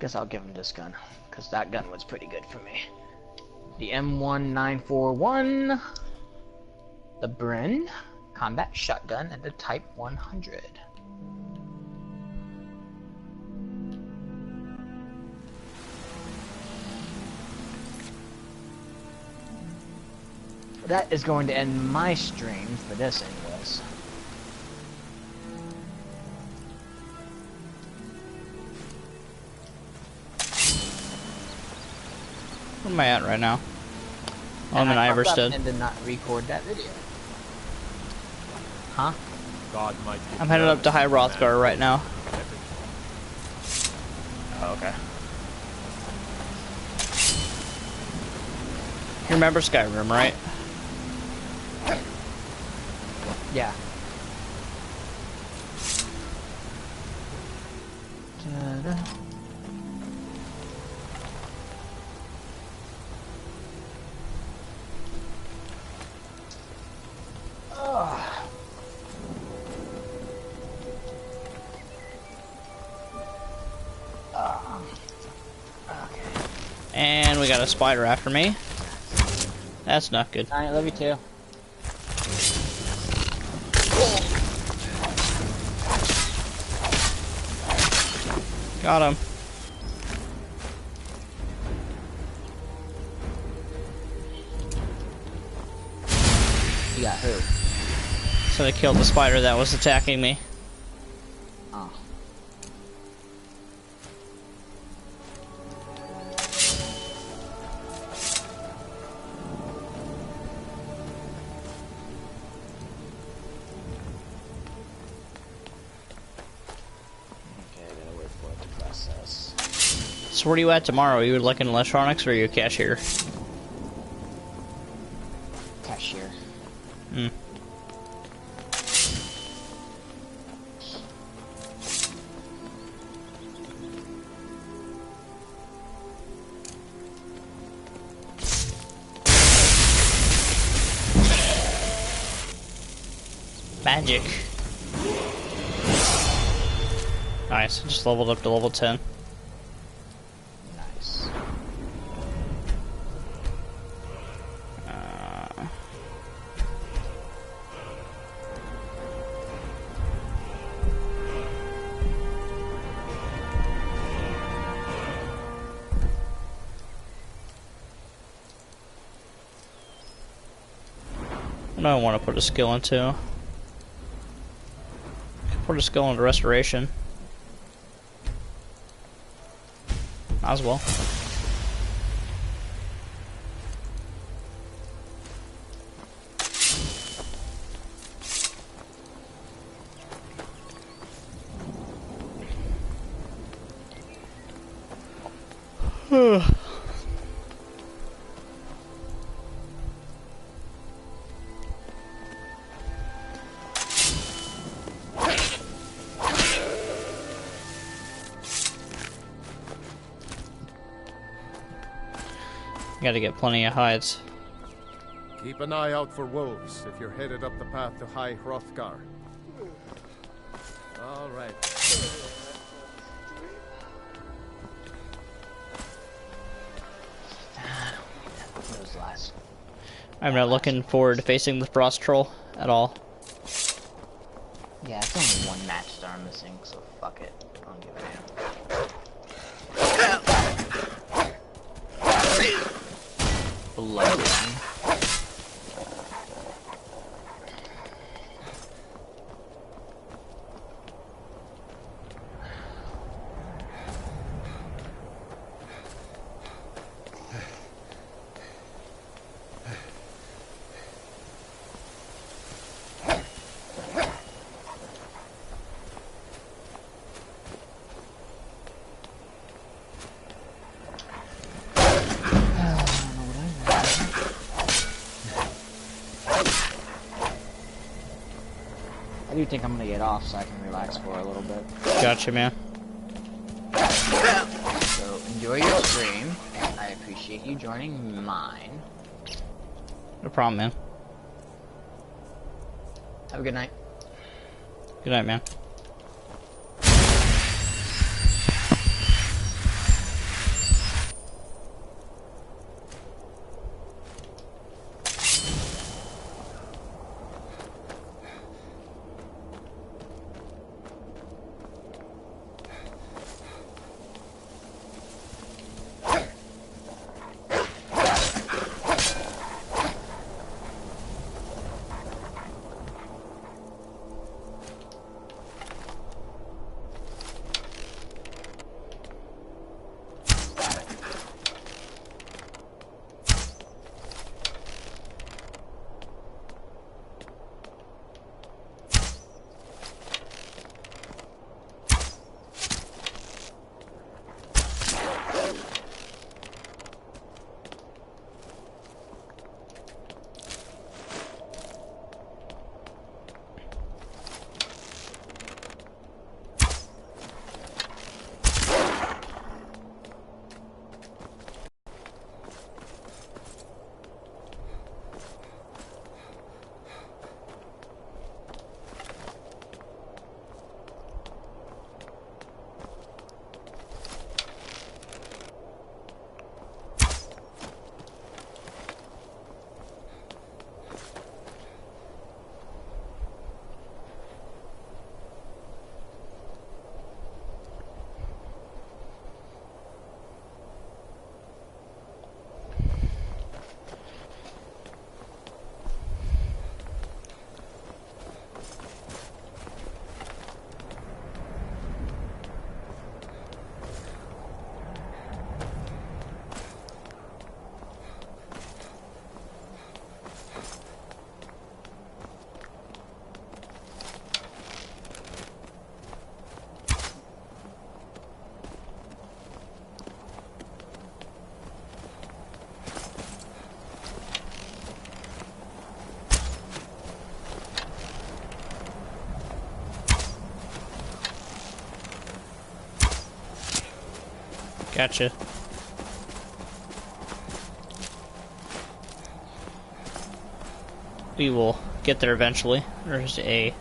Guess I'll give him this gun, because that gun was pretty good for me. The M1941, the Bren combat shotgun, and the Type 100. That is going to end my stream for this anyways. Where am I at right now? Oh, I'm in Iverstead. And did not record that video. Huh? God might be I'm headed up to High Rothgar right now. Oh, okay. You remember Skyrim, right? Yeah. Ta-da. Okay. And we got a spider after me. That's not good. I love you too. Got him. You got hurt. So they killed the spider that was attacking me. Oh. So where are you at tomorrow? Are you like in electronics or are you a cashier? Cashier. Hmm. Magic. Nice, just leveled up to level 10. Nice. What do I want to put a skill into? Put a skill into restoration. Might as well. Gotta get plenty of hides. Keep an eye out for wolves if you're headed up the path to High Hrothgar. All right. I'm not looking forward to facing the frost troll at all. Yeah, it's only one match star missing, so fuck it. I don't give a damn. Bloodline. I do think I'm gonna get off so I can relax for a little bit. Gotcha, man. So enjoy your stream. I appreciate you joining mine. No problem, man. Have a good night. Good night, man. Gotcha. We will get there eventually. There's a...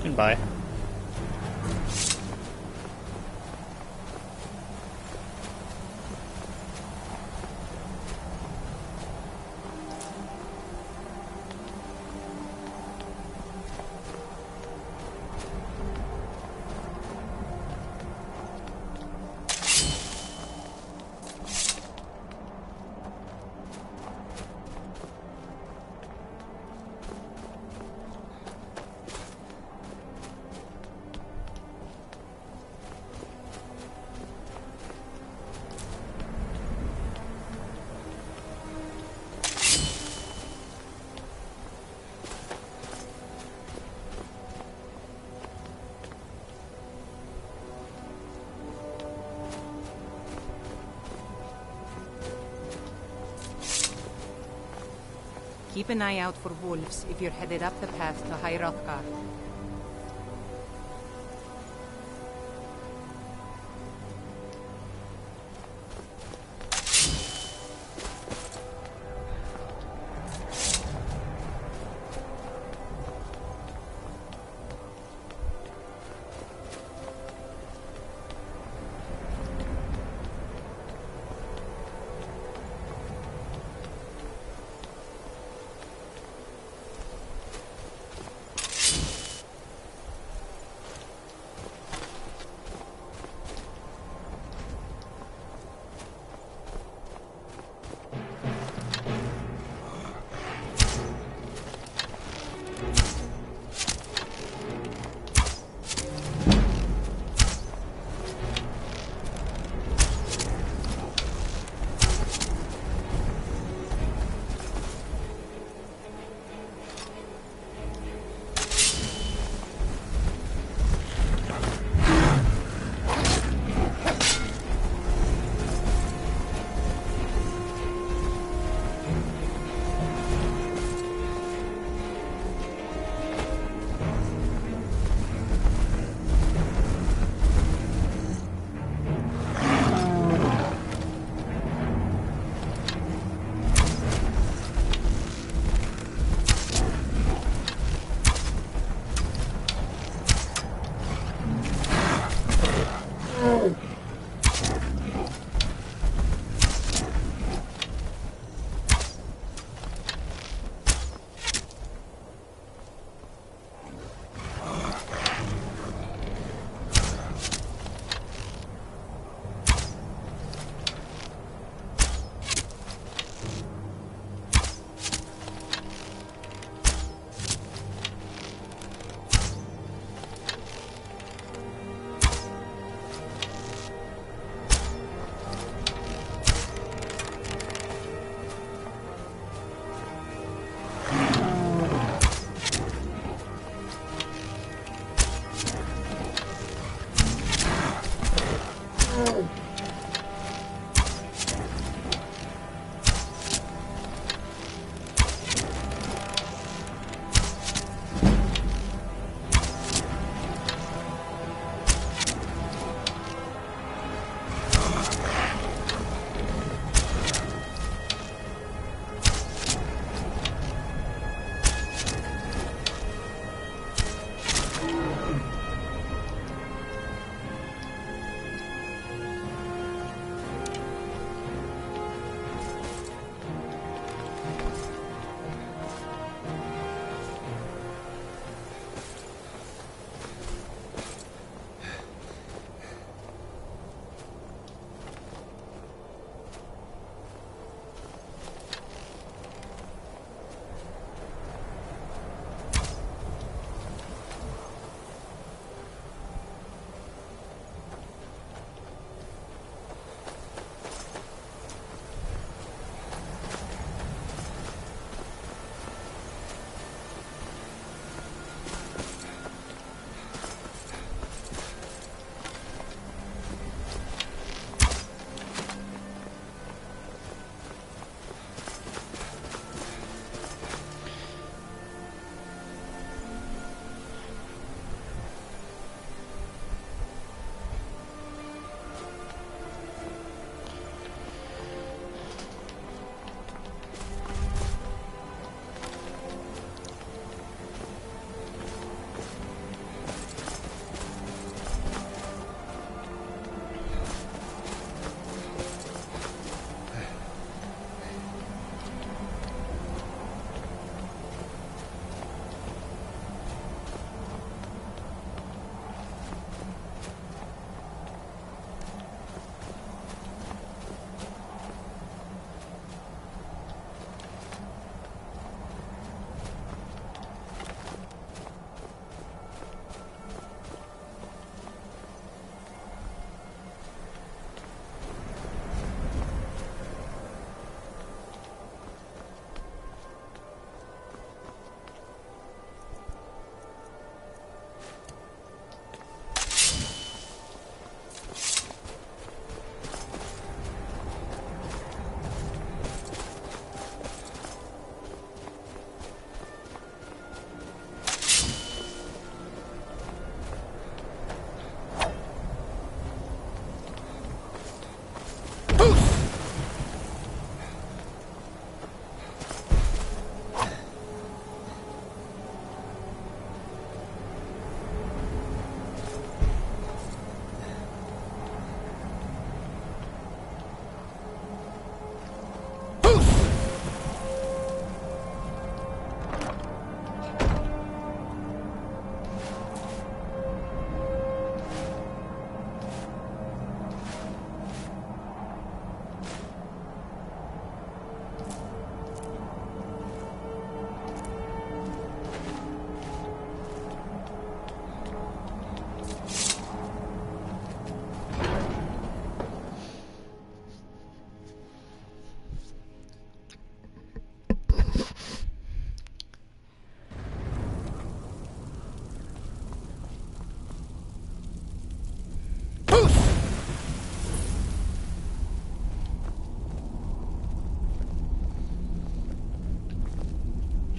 Goodbye. Keep an eye out for wolves if you're headed up the path to High Hrothgar.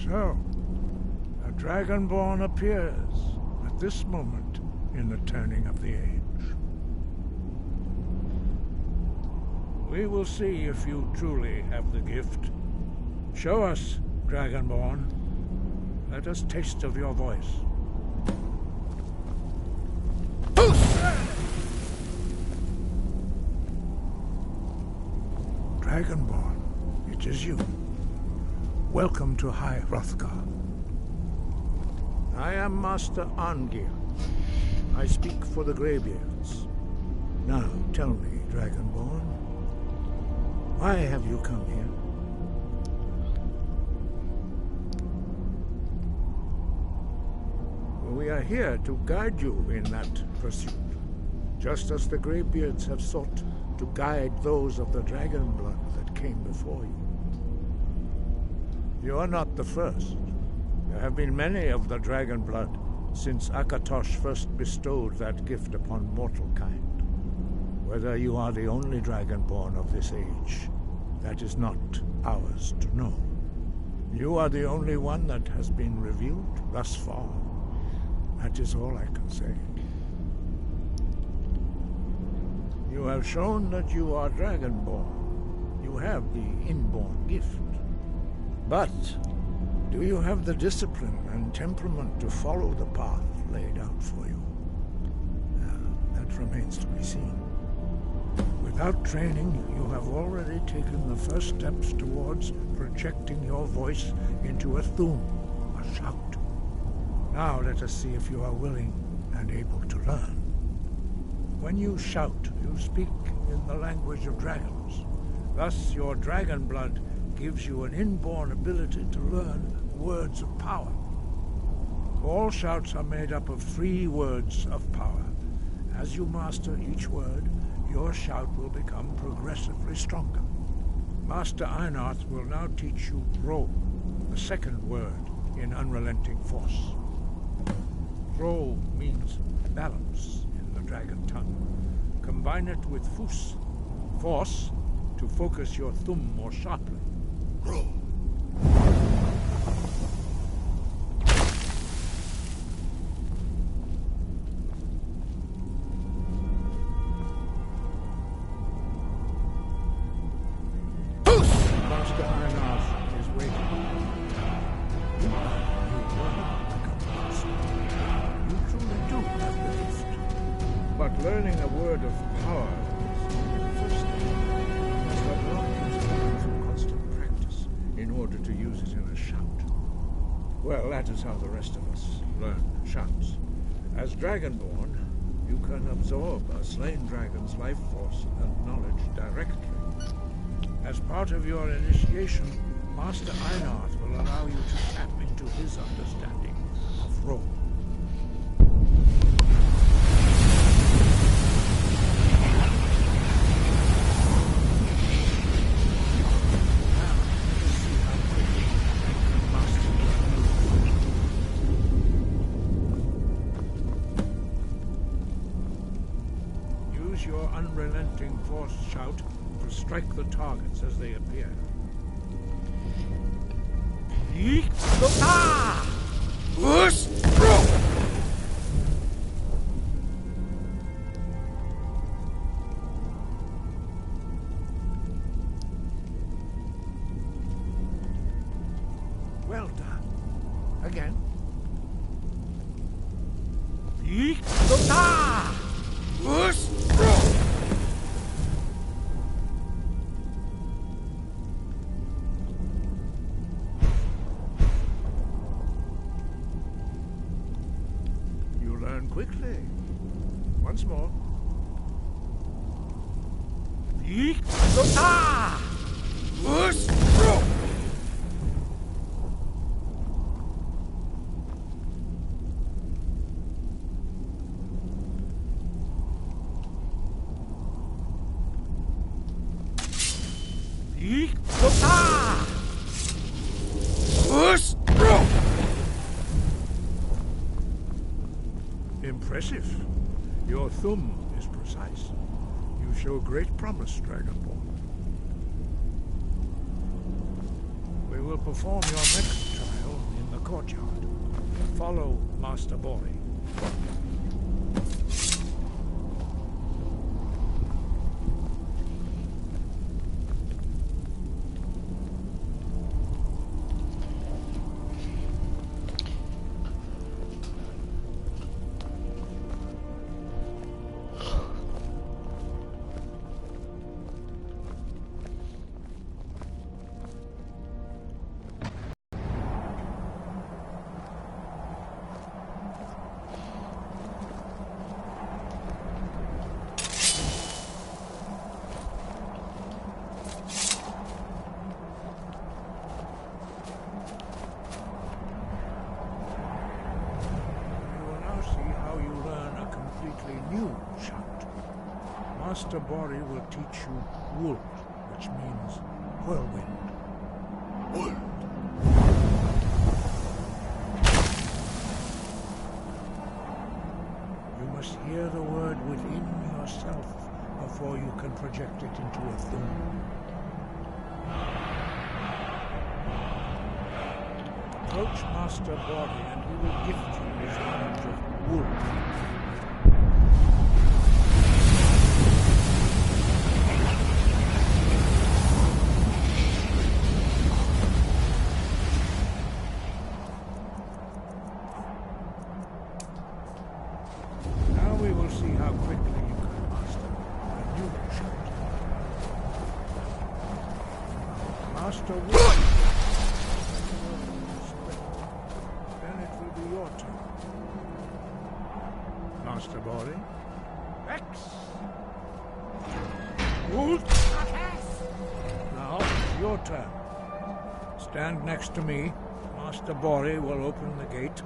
So, a Dragonborn appears at this moment in the turning of the age. We will see if you truly have the gift. Show us, Dragonborn. Let us taste of your voice. Dragonborn, it is you. Welcome to High Hrothgar. I am Master Arngir. I speak for the Greybeards. Now, tell me, Dragonborn, why have you come here? We are here to guide you in that pursuit, just as the Greybeards have sought to guide those of the dragon blood that came before you. You are not the first. There have been many of the dragon blood since Akatosh first bestowed that gift upon mortal kind. Whether you are the only dragonborn of this age, that is not ours to know. You are the only one that has been revealed thus far. That is all I can say. You have shown that you are dragonborn. You have the inborn gift. But do you have the discipline and temperament to follow the path laid out for you? That remains to be seen. Without training, you have already taken the first steps towards projecting your voice into a thum, a shout. Now let us see if you are willing and able to learn. When you shout, you speak in the language of dragons. Thus, your dragon blood gives you an inborn ability to learn words of power. All shouts are made up of 3 words of power. As you master each word, your shout will become progressively stronger. Master Einarth will now teach you Ro, the second word in Unrelenting Force. Ro means balance in the dragon tongue. Combine it with Fus, force, to focus your thumb more sharply. Ro. Master Einarth is waiting. You truly do have the gift. But learning a word of power is only the first step. You must have long used through constant practice in order to use it in a shout. Well, that is how the rest of us learn shouts. As Dragonborn, you can absorb a slain dragon's life force and knowledge directly. As part of your initiation, Master Einarth will allow you to tap into his understanding of Ro. Use your unrelenting force shout to strike the targets as they appear. Well done. Again. You learn quickly. Once more. Impressive. Your thumb is precise. You show great promise, Dragonborn. We will perform your next trial courtyard. Follow Master Bori. Master Bori will teach you Wuld, which means whirlwind. Wuld. You must hear the word within yourself before you can project it into a thum. Approach Master Bori and he will gift you his knowledge of Wuld. Master Wood. Then it will be your turn. Master Bori. X. Wood. Now it's your turn. Stand next to me. Master Bori will open the gate.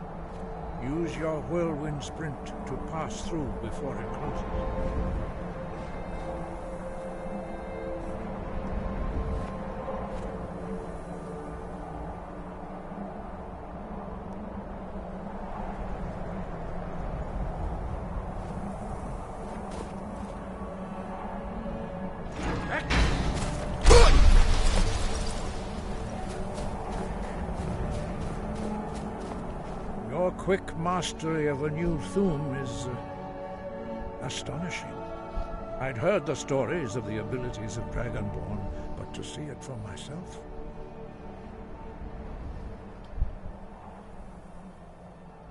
Use your whirlwind sprint to pass through before it closes. Your quick mastery of a new thum is astonishing. I'd heard the stories of the abilities of Dragonborn, but to see it for myself...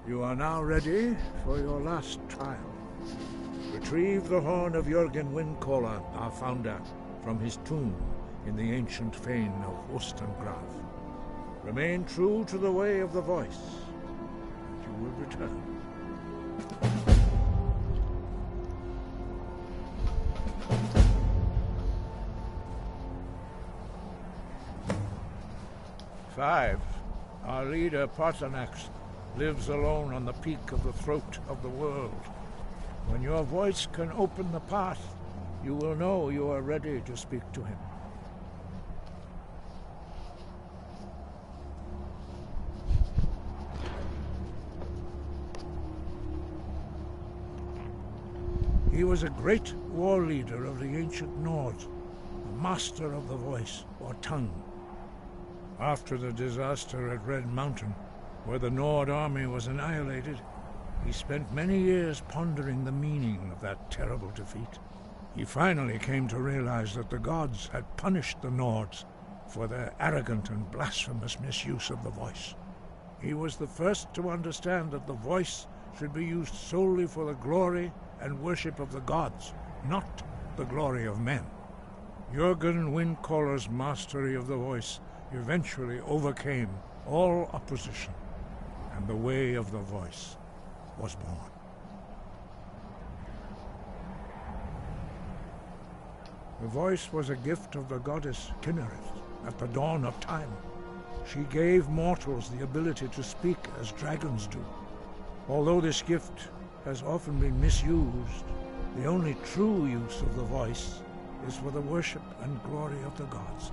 You are now ready for your last trial. Retrieve the horn of Jürgen Windcaller, our founder, from his tomb in the ancient fane of Ostengraf. Remain true to the way of the voice, and you will return. Five. Our leader, Partanax, lives alone on the peak of the throat of the world. When your voice can open the path, you will know you are ready to speak to him. He was a great war leader of the ancient Nords, a master of the voice, or tongue. After the disaster at Red Mountain, where the Nord army was annihilated, he spent many years pondering the meaning of that terrible defeat. He finally came to realize that the gods had punished the Nords for their arrogant and blasphemous misuse of the voice. He was the first to understand that the voice should be used solely for the glory and worship of the gods, not the glory of men. Jürgen Windcaller's mastery of the voice eventually overcame all opposition, and the way of the voice was born. The voice was a gift of the goddess Kinnereth at the dawn of time. She gave mortals the ability to speak as dragons do. Although this gift has often been misused, the only true use of the voice is for the worship and glory of the gods.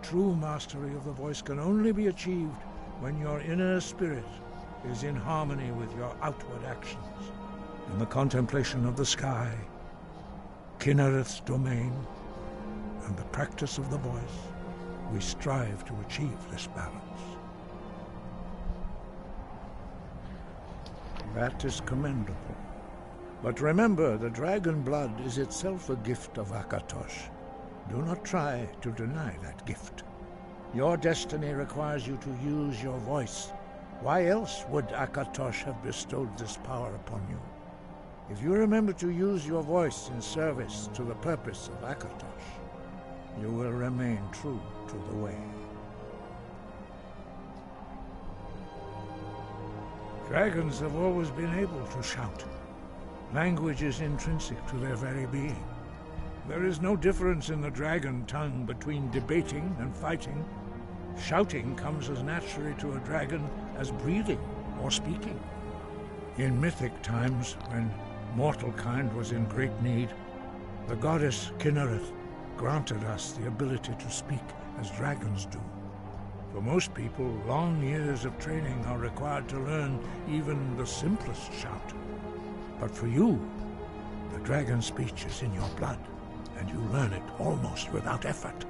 True mastery of the voice can only be achieved when your inner spirit is in harmony with your outward actions. In the contemplation of the sky, Kinnereth's domain, and the practice of the voice, we strive to achieve this balance. That is commendable. But remember, the dragon blood is itself a gift of Akatosh. Do not try to deny that gift. Your destiny requires you to use your voice. Why else would Akatosh have bestowed this power upon you? If you remember to use your voice in service to the purpose of Akatosh, you will remain true to the way. Dragons have always been able to shout. Language is intrinsic to their very being. There is no difference in the dragon tongue between debating and fighting. Shouting comes as naturally to a dragon as breathing or speaking. In mythic times, when mortal kind was in great need, the goddess Kinnereth granted us the ability to speak as dragons do. For most people, long years of training are required to learn even the simplest shout. But for you, the dragon speech is in your blood, and you learn it almost without effort.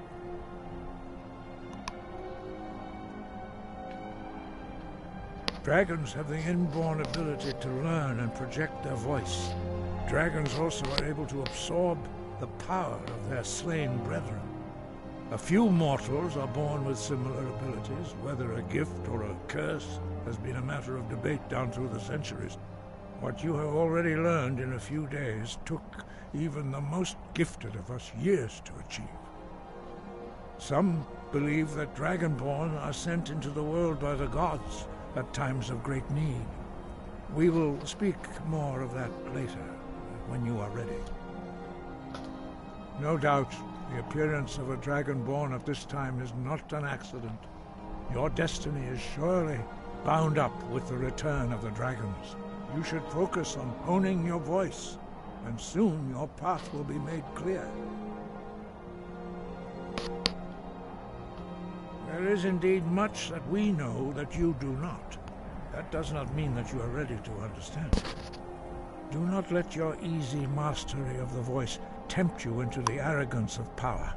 Dragons have the inborn ability to learn and project their voice. Dragons also are able to absorb the power of their slain brethren. A few mortals are born with similar abilities. Whether a gift or a curse has been a matter of debate down through the centuries. What you have already learned in a few days took even the most gifted of us years to achieve. Some believe that Dragonborn are sent into the world by the gods at times of great need. We will speak more of that later, when you are ready. No doubt, the appearance of a Dragonborn at this time is not an accident. Your destiny is surely bound up with the return of the dragons. You should focus on honing your voice, and soon your path will be made clear. There is indeed much that we know that you do not. That does not mean that you are ready to understand. Do not let your easy mastery of the voice tempt you into the arrogance of power.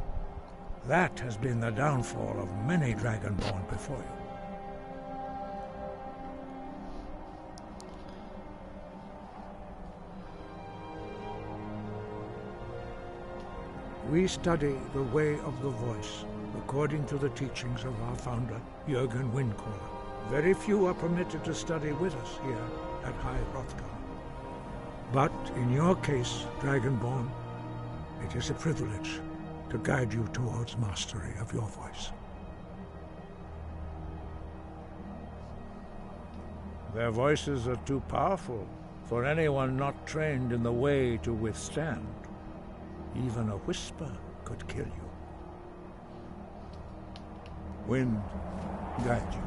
That has been the downfall of many Dragonborn before you. We study the way of the voice, according to the teachings of our founder, Jürgen Windcaller. Very few are permitted to study with us here at High Hrothgar. But in your case, Dragonborn, it is a privilege to guide you towards mastery of your voice. Their voices are too powerful for anyone not trained in the way to withstand. Even a whisper could kill you. Wind, guide you.